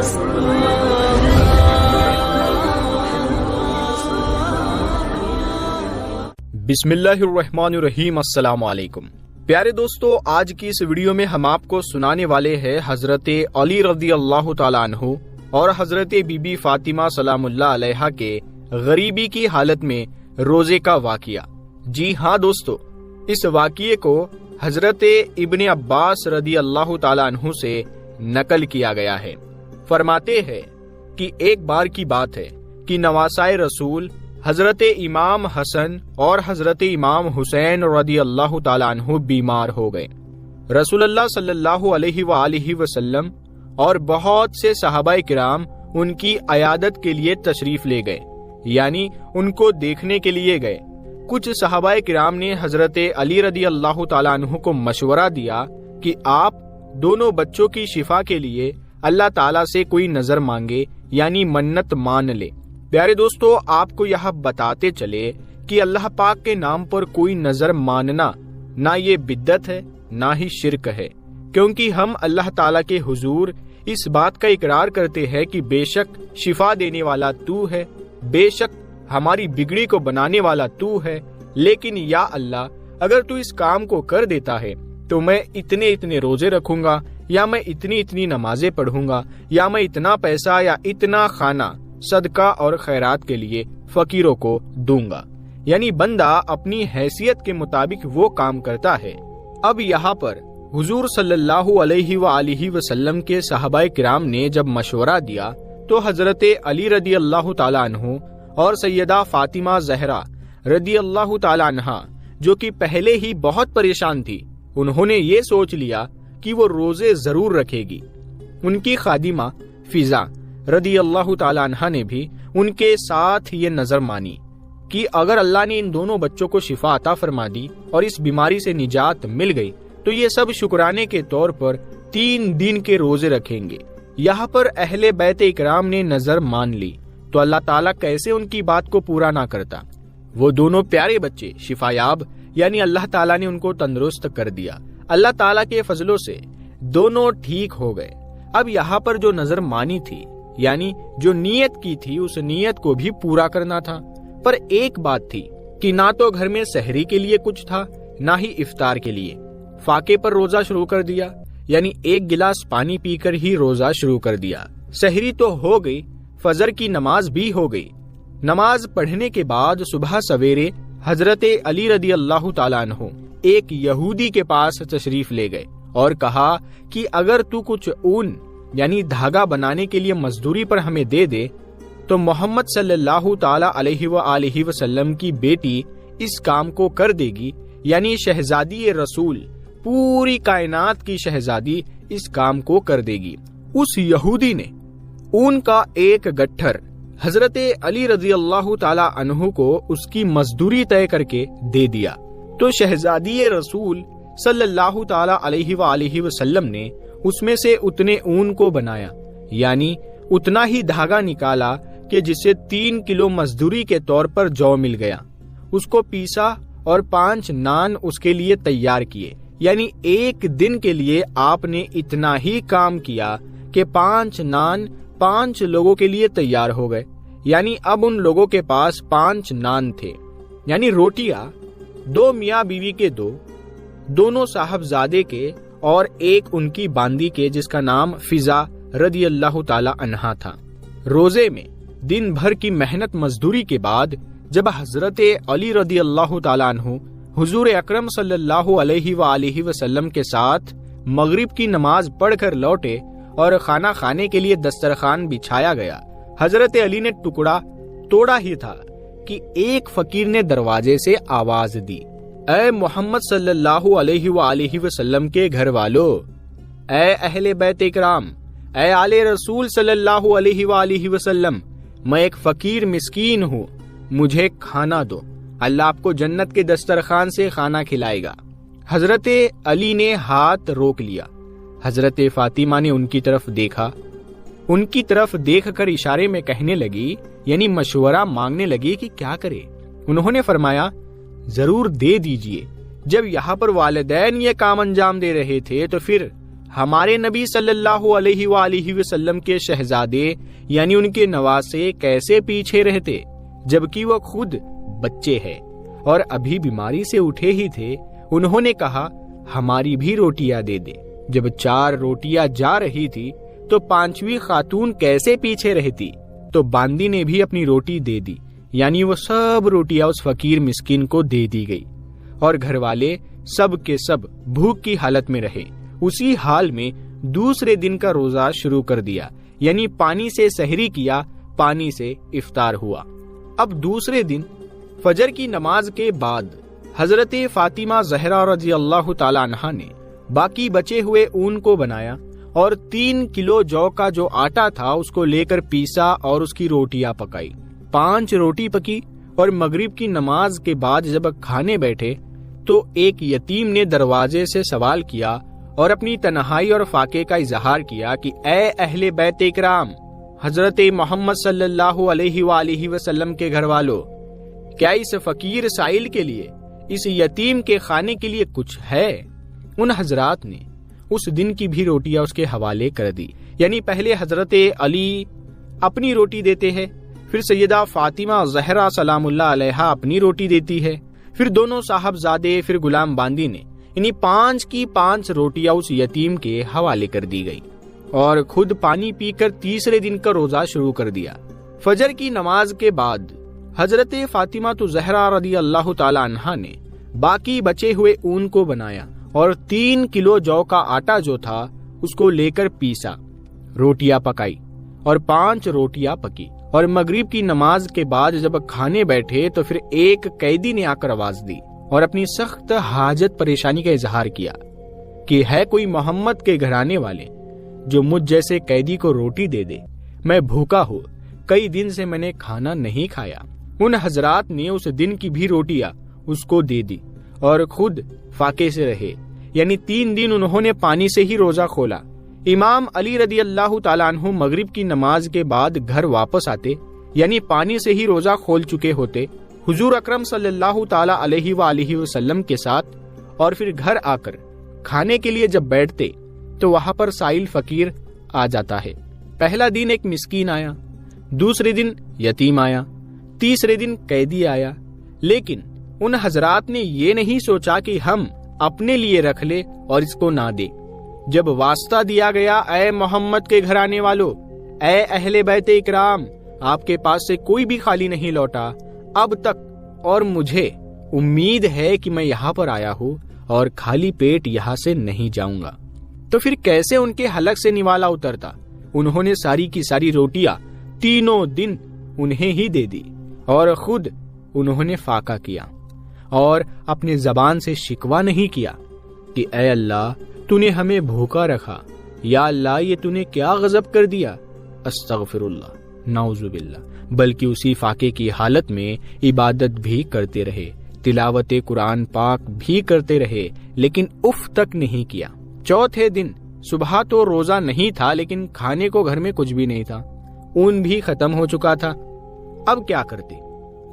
بسم اللہ الرحمن الرحیم۔ السلام علیکم پیارے دوستو، آج کی اس ویڈیو میں ہم آپ کو سنانے والے ہیں حضرت علی رضی اللہ تعالیٰ عنہ اور حضرت بی بی فاطمہ سلام اللہ علیہا کے غریبی کی حالت میں روزے کا واقعہ۔ جی ہاں دوستو، اس واقعے کو حضرت ابن عباس رضی اللہ تعالیٰ عنہ سے نقل کیا گیا ہے۔ فرماتے ہیں کہ ایک بار کی بات ہے کہ نواسائے رسول حضرت امام حسن اور حضرت امام حسین رضی اللہ تعالیٰ عنہ بیمار ہو گئے۔ رسول اللہ صلی اللہ علیہ وآلہ وسلم اور بہت سے صحابہ کرام ان کی عیادت کے لیے تشریف لے گئے، یعنی ان کو دیکھنے کے لیے گئے۔ کچھ صحابہ کرام نے حضرت علی رضی اللہ تعالیٰ عنہ کو مشورہ دیا کہ آپ دونوں بچوں کی شفا کے لیے اللہ تعالیٰ سے کوئی نظر مانگے، یعنی منت مان لے۔ پیارے دوستو، آپ کو یہ بتاتے چلے کہ اللہ پاک کے نام پر کوئی نظر ماننا نہ یہ بدعت ہے نہ ہی شرک ہے، کیونکہ ہم اللہ تعالیٰ کے حضور اس بات کا اقرار کرتے ہیں کہ بے شک شفا دینے والا تو ہے، بے شک ہماری بگڑی کو بنانے والا تو ہے، لیکن یا اللہ اگر تو اس کام کو کر دیتا ہے تو میں اتنے روزے رکھوں گا، یا میں اتنی نمازیں پڑھوں گا، یا میں اتنا پیسہ یا اتنا کھانا صدقہ اور خیرات کے لیے فقیروں کو دوں گا۔ یعنی بندہ اپنی حیثیت کے مطابق وہ کام کرتا ہے۔ اب یہاں پر حضور صلی اللہ علیہ وآلہ وسلم کے صحابہ کرام نے جب مشورہ دیا تو حضرت علی رضی اللہ تعالیٰ عنہ اور سیدہ فاطمہ زہرا رضی اللہ تعالیٰ عنہا، جو کہ پہلے ہی بہت پریشان تھی، انہوں نے یہ سوچ لیا کہ وہ روزے ضرور رکھے گی۔ ان کی خادمہ فضا رضی اللہ تعالیٰ عنہ نے بھی ان کے ساتھ یہ نظر مانی کہ اگر اللہ نے ان دونوں بچوں کو شفا عطا فرما دی اور اس بیماری سے نجات مل گئی تو یہ سب شکرانے کے طور پر 3 دن کے روزے رکھیں گے۔ یہاں پر اہل بیت اکرام نے نظر مان لی تو اللہ تعالیٰ کیسے ان کی بات کو پورا نہ کرتا۔ وہ دونوں پیارے بچے شفا یاب، یعنی اللہ تعالیٰ نے ان کو تندرست کر دیا۔ اللہ تعالیٰ کے فضلوں سے دونوں ٹھیک ہو گئے۔ اب یہاں پر جو نظر مانی تھی، یعنی جو نیت کی تھی، اس نیت کو بھی پورا کرنا تھا۔ پر ایک بات تھی کہ نہ تو گھر میں سحری کے لیے کچھ تھا نہ ہی افطار کے لیے۔ فاقے پر روزہ شروع کر دیا، یعنی 1 گلاس پانی پی کر ہی روزہ شروع کر دیا۔ سحری تو ہو گئی، فجر کی نماز بھی ہو گئی۔ نماز پڑھنے کے بعد صبح سویرے حضرت علی رضی اللہ تعالیٰ عنہ ایک یہودی کے پاس تشریف لے گئے اور کہا کہ اگر تو کچھ اون یعنی دھاگا بنانے کے لیے مزدوری پر ہمیں دے دے تو محمد صلی اللہ تعالی علیہ وآلہ وسلم کی بیٹی اس کام کو کر دے گی، یعنی شہزادی رسول، پوری کائنات کی شہزادی اس کام کو کر دے گی۔ اس یہودی نے اون کا ایک گٹھر حضرت علی رضی اللہ تعالی عنہ کو اس کی مزدوری طے کر کے دے دیا۔ تو شہزادی رسول صلی اللہ تعالی علیہ وآلہ وسلم نے اس میں سے اتنے اون کو بنایا، یعنی اتنا ہی دھاگا نکالا کہ جسے 3 کلو مزدوری کے طور پر جو مل گیا۔ اس کو پیسا اور 5 نان اس کے لیے تیار کیے، یعنی 1 دن کے لیے آپ نے اتنا ہی کام کیا کہ 5 نان 5 لوگوں کے لیے تیار ہو گئے۔ یعنی اب ان لوگوں کے پاس 5 نان تھے، یعنی روٹیاں 2 میاں بیوی کے 2، دونوں صاحبزادے کے اور ایک ان کی باندی کے جس کا نام فضا رضی اللہ تعالی عنہا تھا۔ روزے میں دن بھر کی محنت مزدوری کے بعد جب حضرت علی رضی اللہ تعالی عنہ حضور اکرم صلی اللہ علیہ وآلہ وسلم کے ساتھ مغرب کی نماز پڑھ کر لوٹے اور کھانا کھانے کے لیے دسترخوان بچھایا گیا، حضرت علی نے ٹکڑا توڑا ہی تھا کہ ایک فقیر نے دروازے سے آواز دی، اے محمد صلی اللہ علیہ وآلہ وسلم کے گھر والو، اے اہل بیت اکرام، اے آل رسول صلی اللہ علیہ وآلہ وسلم، میں ایک فقیر مسکین ہوں، مجھے کھانا دو، اللہ آپ کو جنت کے دسترخوان سے کھانا کھلائے گا۔ حضرت علی نے ہاتھ روک لیا۔ حضرت فاطمہ نے ان کی طرف دیکھا، ان کی طرف دیکھ کر اشارے میں کہنے لگی، یعنی مشورہ مانگنے لگی کہ کیا کرے۔ انہوں نے فرمایا ضرور دے دیجئے، جب یہاں پر والدین یہ کام انجام دے رہے تھے تو پھر ہمارے نبی صلی اللہ علیہ وآلہ وسلم کے شہزادے یعنی ان کے نواسے کیسے پیچھے رہتے جبکہ وہ خود بچے ہیں اور ابھی بیماری سے اٹھے ہی تھے۔ انہوں نے کہا ہماری بھی روٹیاں دے دے۔ جب 4 روٹیاں جا رہی تھی تو 5ویں خاتون کیسے پیچھے رہتی؟ تو باندی نے بھی اپنی روٹی دے دی، یعنی وہ سب روٹیاں اس فقیر مسکین کو دے دی گئی، اور گھر والے سب کے سب بھوک کی حالت میں رہے۔ اسی حال میں دوسرے دن کا روزہ شروع کر دیا، یعنی پانی سے سحری کیا، پانی سے افطار ہوا۔ اب دوسرے دن فجر کی نماز کے بعد حضرت فاطمہ زہرا رضی اللہ تعالی عنہا نے باقی بچے ہوئے اون کو بنایا اور 3 کلو جو کا جو آٹا تھا اس کو لے کر پیسا اور اس کی روٹیاں پکائی۔ 5 روٹی پکی، اور مغرب کی نماز کے بعد جب کھانے بیٹھے تو ایک یتیم نے دروازے سے سوال کیا اور اپنی تنہائی اور فاقے کا اظہار کیا کہ اے اہل بیت اکرام، حضرت محمد صلی اللہ علیہ وآلہ وسلم کے گھر والوں، کیا اس فقیر سائل کے لیے، اس یتیم کے کھانے کے لیے کچھ ہے؟ ان حضرات نے اس دن کی بھی روٹیاں اس کے حوالے کر دی، یعنی پہلے حضرت علی اپنی روٹی دیتے ہیں، پھر سیدہ فاطمہ زہرا سلام اللہ علیہا اپنی روٹی دیتی ہے، پھر دونوں صاحبزادے، پھر غلام باندی نے، یعنی 5 کی 5 روٹیاں اس یتیم کے حوالے کر دی گئی، اور خود پانی پی کر تیسرے دن کا روزہ شروع کر دیا۔ فجر کی نماز کے بعد حضرت فاطمہ زہرا رضی اللہ تعالی عنہا نے باقی بچے ہوئے اون کو بنایا اور 3 کلو جو کا آٹا جو تھا اس کو لے کر پیسا، روٹیاں پکائی اور 5 روٹیاں پکی، اور مغرب کی نماز کے بعد جب کھانے بیٹھے تو پھر ایک قیدی نے آ کر آواز دی اور اپنی سخت حاجت پریشانی کا اظہار کیا کہ ہے کوئی محمد کے گھرانے والے جو مجھ جیسے قیدی کو روٹی دے دے، میں بھوکا ہوں، کئی دن سے میں نے کھانا نہیں کھایا۔ ان حضرات نے اس دن کی بھی روٹیاں اس کو دے دی اور خود فاقے سے رہے، یعنی 3 دن انہوں نے پانی سے ہی روزہ کھولا۔ امام علی رضی اللہ تعالیٰ عنہ مغرب کی نماز کے بعد گھر واپس آتے، یعنی پانی سے ہی روزہ کھول چکے ہوتے، حضور اکرم صلی اللہ تعالیٰ علیہ وآلہ وسلم کے ساتھ، اور پھر گھر آ کر کھانے کے لیے جب بیٹھتے تو وہاں پر سائل فقیر آ جاتا ہے۔ پہلا دن ایک مسکین آیا، دوسرے دن یتیم آیا، تیسرے دن قیدی آیا، لیکن ان حضرات نے یہ نہیں سوچا کہ ہم اپنے لیے رکھ لے اور اس کو نہ دے۔ جب واسطہ دیا گیا اے محمد کے گھرانے والوں، اے اہل بیت اکرام، آپ کے پاس سے کوئی بھی خالی نہیں لوٹا اب تک، اور مجھے امید ہے کہ میں یہاں پر آیا ہوں اور خالی پیٹ یہاں سے نہیں جاؤں گا، تو پھر کیسے ان کے حلق سے نوالا اترتا؟ انہوں نے ساری کی ساری روٹیاں 3 دن انہیں ہی دے دی اور خود انہوں نے فاقہ کیا اور اپنے زبان سے شکوہ نہیں کیا کہ اے اللہ تو نے ہمیں بھوکا رکھا، یا اللہ یہ تو نے کیا غضب کر دیا، استغفر اللہ، نعوذ باللہ، بلکہ اسی فاقے کی حالت میں عبادت بھی کرتے رہے، تلاوت قرآن پاک بھی کرتے رہے، لیکن اف تک نہیں کیا۔ چوتھے دن صبح تو روزہ نہیں تھا لیکن کھانے کو گھر میں کچھ بھی نہیں تھا، اون بھی ختم ہو چکا تھا۔ اب کیا کرتے؟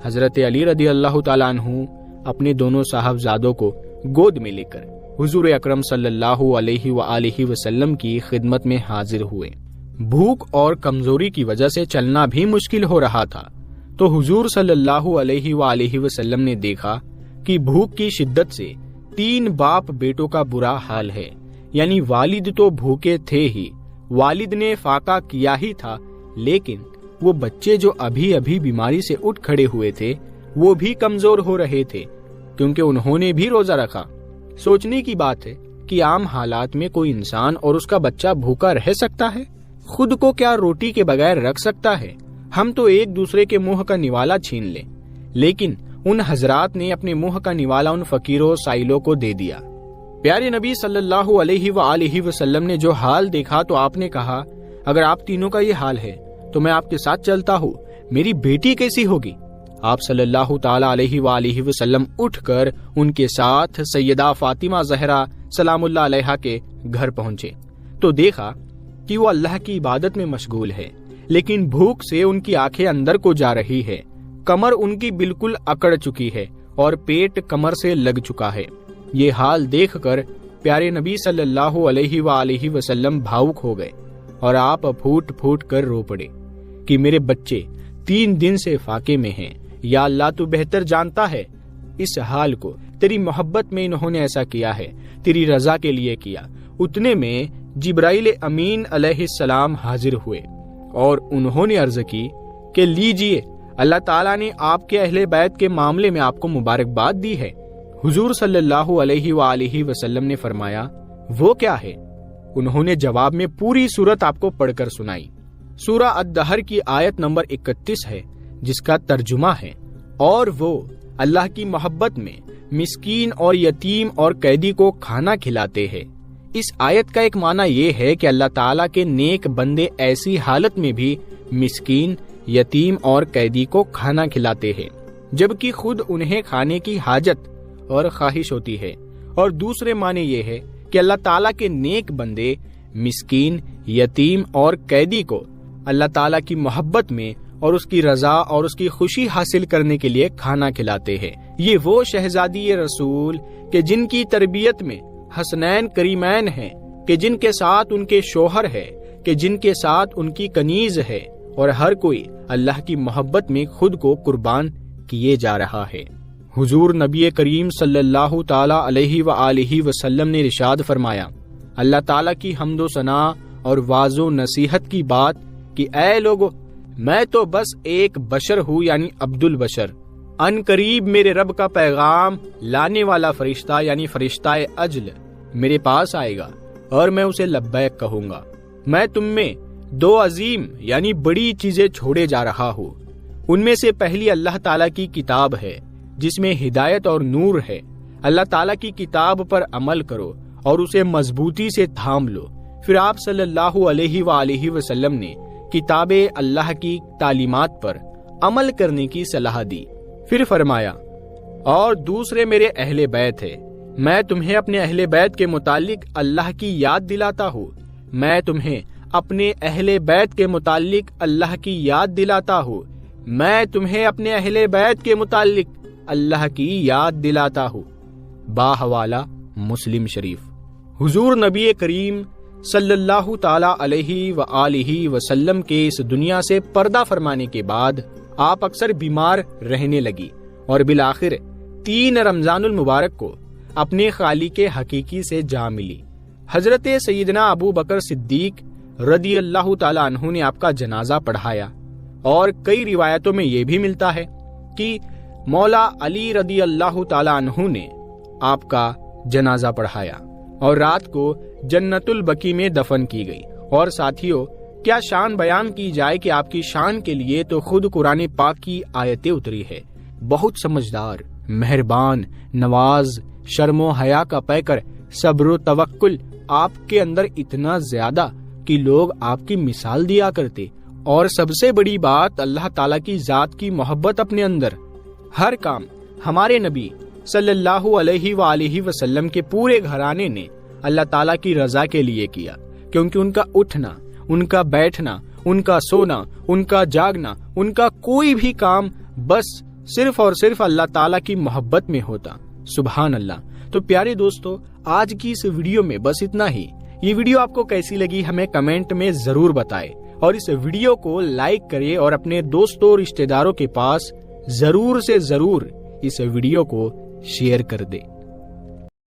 حضرت علی رضی اللہ تعالیٰ عنہ اپنے دونوں صاحبزادوں کو گود میں لے کر حضور اکرم صلی اللہ علیہ وآلہ وسلم کی خدمت میں حاضر ہوئے۔ بھوک اور کمزوری کی وجہ سے چلنا بھی مشکل ہو رہا تھا، تو حضور صلی اللہ علیہ وآلہ وسلم نے دیکھا کہ بھوک کی شدت سے 3 باپ بیٹوں کا برا حال ہے، یعنی والد تو بھوکے تھے ہی، والد نے فاقہ کیا ہی تھا، لیکن وہ بچے جو ابھی ابھی بیماری سے اٹھ کھڑے ہوئے تھے وہ بھی کمزور ہو رہے تھے کیونکہ انہوں نے بھی روزہ رکھا۔ سوچنے کی بات ہے کہ عام حالات میں کوئی انسان اور اس کا بچہ بھوکا رہ سکتا ہے؟ خود کو کیا روٹی کے بغیر رکھ سکتا ہے؟ ہم تو ایک دوسرے کے منہ کا نوالا چھین لیں، لیکن ان حضرات نے اپنے منہ کا نوالا ان فقیروں سائلوں کو دے دیا۔ پیارے نبی صلی اللہ علیہ وآلہ وسلم نے جو حال دیکھا تو آپ نے کہا اگر آپ تینوں کا یہ حال ہے تو میں آپ کے ساتھ چلتا ہوں، میری بیٹی کیسی ہوگی؟ آپ صلی اللہ تعالی علیہ وآلہ وسلم اٹھ کر ان کے ساتھ سیدہ فاطمہ زہرا سلام اللہ علیہا کے گھر پہنچے تو دیکھا کہ وہ اللہ کی عبادت میں مشغول ہے، لیکن بھوک سے ان کی آنکھیں اندر کو جا رہی ہے، کمر ان کی بالکل اکڑ چکی ہے اور پیٹ کمر سے لگ چکا ہے۔ یہ حال دیکھ کر پیارے نبی صلی اللہ علیہ وآلہ وسلم بھاوک ہو گئے اور آپ پھوٹ پھوٹ کر رو پڑے کہ میرے بچے 3 دن سے فاقے میں ہیں، یا اللہ تو بہتر جانتا ہے اس حال کو، تیری محبت میں انہوں نے ایسا کیا ہے، تیری رضا کے لیے کیا۔ اتنے میں جبرائیل امین علیہ السلام حاضر ہوئے اور انہوں نے عرض کی کہ لیجئے، اللہ تعالیٰ نے آپ کے اہل بیت کے معاملے میں آپ کو مبارکباد دی ہے۔ حضور صلی اللہ علیہ وآلہ وسلم نے فرمایا وہ کیا ہے؟ انہوں نے جواب میں پوری سورت آپ کو پڑھ کر سنائی۔ سورہ الدہر کی آیت نمبر 31 ہے، جس کا ترجمہ ہے اور وہ اللہ کی محبت میں مسکین اور یتیم اور قیدی کو کھانا کھلاتے ہیں۔ اس آیت کا ایک معنی یہ ہے کہ اللہ تعالیٰ کے نیک بندے ایسی حالت میں بھی مسکین، یتیم اور قیدی کو کھانا کھلاتے ہیں جبکہ خود انہیں کھانے کی حاجت اور خواہش ہوتی ہے۔ اور دوسرے معنی یہ ہے کہ اللہ تعالیٰ کے نیک بندے مسکین، یتیم اور قیدی کو اللہ تعالیٰ کی محبت میں اور اس کی رضا اور اس کی خوشی حاصل کرنے کے لیے کھانا کھلاتے ہیں۔ یہ وہ شہزادی رسول کہ جن کی تربیت میں حسنین کریمین ہیں، کہ جن کے ساتھ ان کے شوہر ہے، کہ جن کے ساتھ ان کی کنیز ہے، اور ہر کوئی اللہ کی محبت میں خود کو قربان کیے جا رہا ہے۔ حضور نبی کریم صلی اللہ تعالی علیہ وآلہ وسلم نے ارشاد فرمایا، اللہ تعالیٰ کی حمد و ثنا اور واعظ و نصیحت کی بات کہ اے لوگو، میں تو بس ایک بشر ہوں، یعنی عبد البشر، ان قریب میرے رب کا پیغام لانے والا فرشتہ یعنی فرشتہ اجل میرے پاس آئے گا اور میں اسے لبیک کہوں گا۔ میں تم میں 2 عظیم یعنی بڑی چیزیں چھوڑے جا رہا ہوں۔ ان میں سے پہلی اللہ تعالیٰ کی کتاب ہے جس میں ہدایت اور نور ہے۔ اللہ تعالیٰ کی کتاب پر عمل کرو اور اسے مضبوطی سے تھام لو۔ پھر آپ صلی اللہ علیہ وآلہ وسلم نے کتاب اللہ کی تعلیمات پر عمل کرنے کی صلاح دی۔ پھر فرمایا، اور دوسرے میرے اہل بیت ہے، میں تمہیں اپنے اہل بیت کے متعلق اللہ کی یاد دلاتا ہوں، میں تمہیں اپنے اہل بیت کے متعلق اللہ کی یاد دلاتا ہوں، میں تمہیں اپنے اہل بیت کے متعلق اللہ کی یاد دلاتا ہوں۔ باحوالہ مسلم شریف۔ حضور نبی کریم صلی اللہ تعالی علیہ وآلہ وسلم کے اس دنیا سے پردہ فرمانے کے بعد آپ اکثر بیمار رہنے لگی اور بالآخر 3 رمضان المبارک کو اپنے خالق حقیقی سے جا ملی۔ حضرت سیدنا ابو بکر صدیق رضی اللہ تعالی عنہ نے آپ کا جنازہ پڑھایا، اور کئی روایتوں میں یہ بھی ملتا ہے کہ مولا علی رضی اللہ تعالی عنہ نے آپ کا جنازہ پڑھایا اور رات کو جنت البقیع میں دفن کی گئی۔ اور ساتھیوں، کیا شان بیان کی جائے کہ آپ کی شان کے لیے تو خود قرآن پاک کی آیتیں اتری ہے۔ بہت سمجھدار، مہربان، نواز، شرم و حیا کا پیکر، صبر و توکل آپ کے اندر اتنا زیادہ کہ لوگ آپ کی مثال دیا کرتے، اور سب سے بڑی بات اللہ تعالیٰ کی ذات کی محبت اپنے اندر۔ ہر کام ہمارے نبی صلی اللہ علیہ وآلہ وسلم کے پورے گھرانے نے اللہ تعالیٰ کی رضا کے لیے کیا، کیونکہ ان کا اٹھنا، ان کا بیٹھنا، ان کا سونا، ان کا جاگنا، ان کا کوئی بھی کام بس صرف اور صرف اللہ تعالیٰ کی محبت میں ہوتا۔ سبحان اللہ۔ تو پیارے دوستو، آج کی اس ویڈیو میں بس اتنا ہی۔ یہ ویڈیو آپ کو کیسی لگی ہمیں کمنٹ میں ضرور بتائیں، اور اس ویڈیو کو لائک کریں اور اپنے دوستوں اور رشتہ داروں کے پاس ضرور سے ضرور اس ویڈیو کو شیئر کر دیں۔